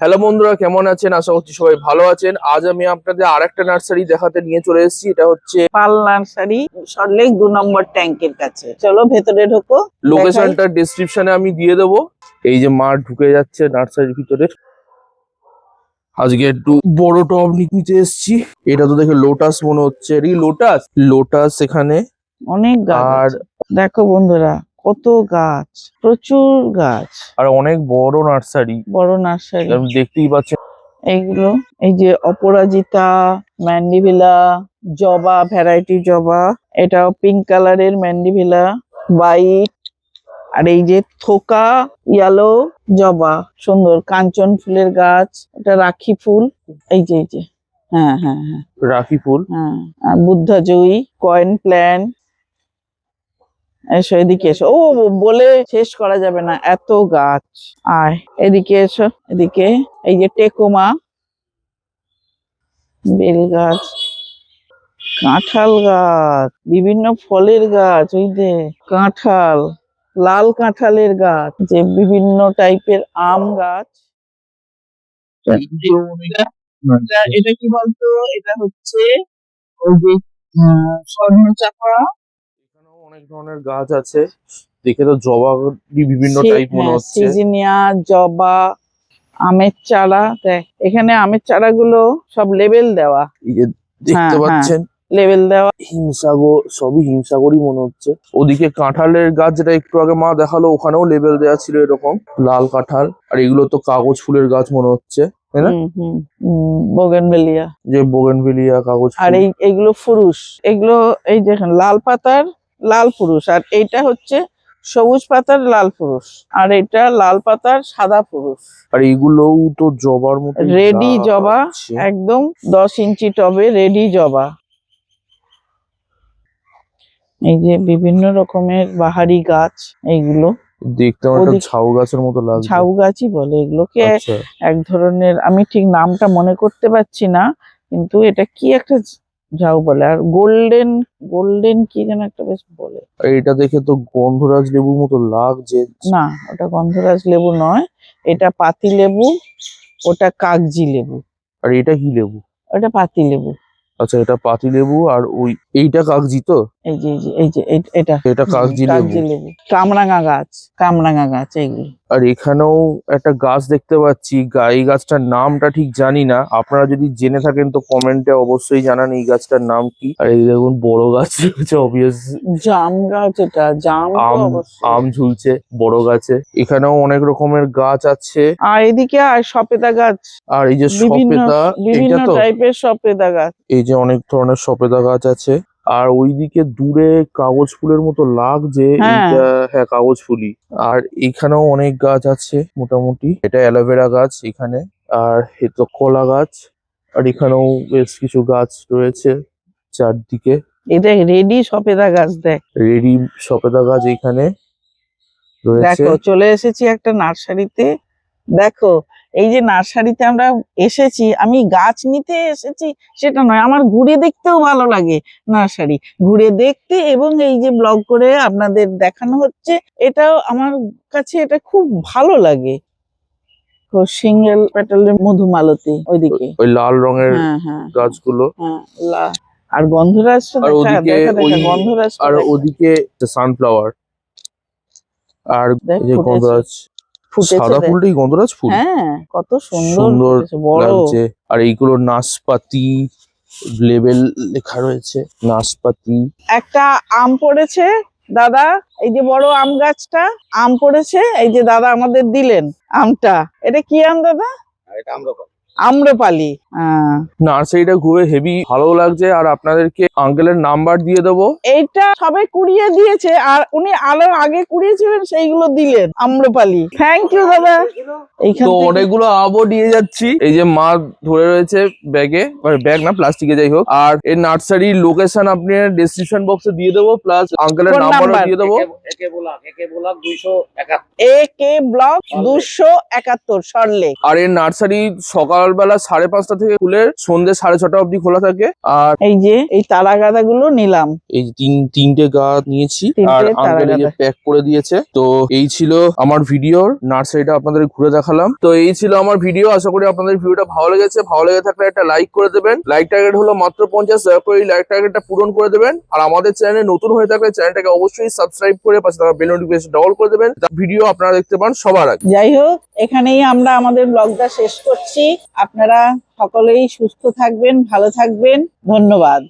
Hello বন্ধুরা, কেমন আছেন? আশা করছি সবাই ভালো আছেন। আজ আমি আপনাদের আরেকটা নার্সারি দেখাতে নিয়ে চলে এসেছি। এটা হচ্ছে পাল নার্সারি, সল্টলেক 2 নম্বর ট্যাঙ্কের কাছে। চলো ভেতরে ঢোকো, লোকেশনটা ডেসক্রিপশনে আমি দিয়ে দেবো। এই যে মা ঢুকে যাচ্ছে নার্সারির ভিতরে। আজকে একটু বড় টব নিতে এসেছি। এটা তো দেখে লোটাস মনে হচ্ছে। এই লোটাস এখানে অনেক গাছ আর আছে। দেখো বন্ধুরা, কত গাছ, প্রচুর গাছ, আর অনেক বড় নার্সারি। বড় নার্সারি। আপনি দেখতেই পাচ্ছেন। এইগুলো এই যে অপরাজিতা, ম্যান্ডিভিলা, জবা, ভ্যারাইটি জবা, এটাও পিঙ্ক কালারের ম্যান্ডিভিলা, হোয়াইট, আর এই যে থোকা ইয়েলো জবা, সুন্দর কাঞ্চন ফুলের গাছ, এটা রাখি ফুল, এই যে হ্যাঁ হ্যাঁ হ্যাঁ রাখি ফুল, হ্যাঁ, আর বুদ্ধাজয়ী, কয়েন প্ল্যান্ট। এসো এদিকে এসো, ও বলে শেষ করা যাবে না, এত গাছ। আয় এদিকে এসো, এদিকে এই যে টেকোমা, বেল গাছ, কাঁঠাল গাছ, বিভিন্ন ফলের গাছ, ওই যে কাঁঠাল, লাল কাঁঠালের গাছ, যে বিভিন্ন টাইপের আম গাছ। এটা কি বলতো, এটা হচ্ছে ওই যে স্বর্ণচাপা, এখানেও অনেক ধরনের গাছ আছে। দেখে তো জবা বিভিন্ন টাইপ মনে হচ্ছে। সিজিনিয়া, জবা, আমের চারা। দেখ এখানে আমের চারাগুলো সব লেবেল দেওয়া, এই যে দেখতে পাচ্ছেন লেবেল দেওয়া। হিমসাগর, সবই হিমসাগরই মনে হচ্ছে। ওদিকে কাঁঠালের গাছ যেটা একটু আগে মা দেখালো, ওখানেও লেবেল দেওয়া ছিল এরকম লাল কাঁঠাল। আর এগুলো তো কাগজ ফুলের গাছ মনে হচ্ছে, তাই না? বোগেনভেলিয়া, যে বোগেনভেলিয়া কাগজ আর ফুল। এইগুলো ফুরুষ, এগুলো এই দেখেন লাল পাতার লাল ফুরুষ, আর এইটা হচ্ছে সবুজ পাতার লাল ফুরুষ, আর এটা লাল পাতার সাদা ফুরুষ। আর এইগুলোও তো জবার মতো রেডি জবা, একদম 10 ইঞ্চি টবে রেডি জবা। এই যে বিভিন্ন রকমের বাহারি গাছ, এইগুলো দেখতে অনেকটা ঝাউ গাছের মতো লাগছে। ঝাউ গাছই বলে এগুলোকে। আচ্ছা। এক ধরনের, আমি ঠিক নামটা মনে করতে পারছি না, কিন্তু এটা কি একটা ঝাউ বলে, আর গোল্ডেন গোল্ডেন কি যেন একটা বেশ বলে। আর এটা দেখে তো গন্ধরাজ লেবুর মতো লাগছে। না, ওটা গন্ধরাজ লেবু নয়, এটা পাতি লেবু, ওটা কাগজি লেবু। আর এটা কি লেবু? ওটা পাতি লেবু। আচ্ছা, এটা পাতি লেবু। আর ওই এইটা কাগজি তো? এটা কাগজি কাগজি লেবু। কামরাঙা গাছ এইগুলো। আর এখানেও একটা গাছ দেখতে পাচ্ছি। এই গাছটার নামটা ঠিক জানি না। আপনারা যদি জেনে থাকেন তো কমেন্টে অবশ্যই জানান এই গাছটার নাম কি। আর এই দেখুন বড় গাছ রয়েছে, অবভিয়াস জাম গাছ, এটা জাম, আম ঝুলছে বড় গাছে। এখানেও অনেক রকমের গাছ আছে। আর এদিকে আর সপেতা গাছ, আর এই যে সপেতা, বিভিন্ন টাইপের সপেতা গাছ। এই যে অনেক ধরনের সপেতা গাছ আছে। আর ওইদিকে দূরে কাগজ ফুলের মতো লাগছে। এইটা হ্যাঁ কাগজ ফুলই। আর এখানেও অনেক গাছ আছে মোটামুটি। এটা অ্যালোভেরা গাছ এখানে। আর এ তো কলা গাছ। আর এখানেও বেশ কিছু গাছ রয়েছে চারদিকে। এটা রেডি সপেতা গাছ, দেখ রেডি সপেতা গাছ এখানে রয়েছে। দেখো চলে এসেছি একটা নার্সারিতে। দেখো এই যে নার্সারিতে আমরা এসেছি, আমি গাছ নিতে এসেছি সেটা নয়, আমার ঘুরে দেখতেও ভালো লাগে নার্সারি, ঘুরে দেখতে, এবং এই যে ব্লগ করে আপনাদের দেখানো হচ্ছে, এটাও আমার কাছে এটা খুব ভালো লাগে। সিঙ্গেল পেটালের মধুমালতী, ওইদিকে ওই লাল রঙের গাছগুলো। আর গন্ধরাজ, গন্ধরাজ। আর ওদিকে সানফ্লাওয়ার। আর এই যে গন্ধরাজ, সাদা ফুলটাই গন্ধরাজ ফুল। হ্যাঁ, কত সুন্দর লাগছে। আর এইগুলো নাশপাতি, লেবেল লেখা রয়েছে নাশপাতি। একটা আম পড়েছে দাদা, এই যে বড় আম গাছটা আম পড়েছে, এই যে দাদা আমাদের দিলেন আমটা। এটা কি আম দাদা? এটা আম্রপালি। নার্সারিটা ঘুরে হেভি ভালো লাগছে। আর আপনাদেরকে আঙ্কেলের নাম্বার দিয়ে দেবো। এইটা সবে কুড়িয়ে দিয়েছে, আর উনি আরো আগে কুড়িয়েছিলেন, সেইগুলো দিলেন। আম্রপালি, থ্যাংক ইউ দাদা। তো অনেকগুলো আমও নিয়ে যাচ্ছি। এই যে মা ধরে রয়েছে ব্যাগে, ব্যাগ না প্লাস্টিকে, যাই হোক। আর এই নার্সারির লোকেশন আপনি ডেসক্রিপশন বক্সে দিয়ে দেবো, প্লাস আঙ্কেলের নাম্বারও দিয়ে দেবো। AK block 271 Salt Lake. আর এই নার্সারি সকাল সকালবেলা 5:30 থেকে খুলে সন্ধ্যে 6:30 অবধি খোলা থাকে। আর এই যে এই তারা গাঁদা গুলো নিলাম, এই যে তিনটে গাছ নিয়েছি, আর তিনটে তারা আঙ্কেল এই যে গাঁদা। প্যাক করে দিয়েছে। তো এই ছিল আমার ভিডিওর নার্সারিটা, আপনাদের ঘুরে দেখালাম। তো এই ছিল আমার ভিডিও, আশা করি আপনাদের ভিডিওটা ভালো লেগেছে। ভালো লেগে থাকলে একটা লাইক করে দেবেন। লাইক টার্গেট হলো মাত্র 50, দয়া করে এই লাইক টার্গেটটা পূরণ করে দেবেন। আর আমাদের চ্যানেলে নতুন হয়ে থাকলে চ্যানেলটাকে অবশ্যই সাবস্ক্রাইব করে পাশে থাকা বেল নোটিফিকেশন ডবল করে দেবেন, ভিডিও আপনারা দেখতে পান সবার আগে। যাই হোক, এখানেই আমরা আমাদের ব্লগটা শেষ করছি। আপনারা সকলেই সুস্থ থাকবেন, ভালো থাকবেন। ধন্যবাদ।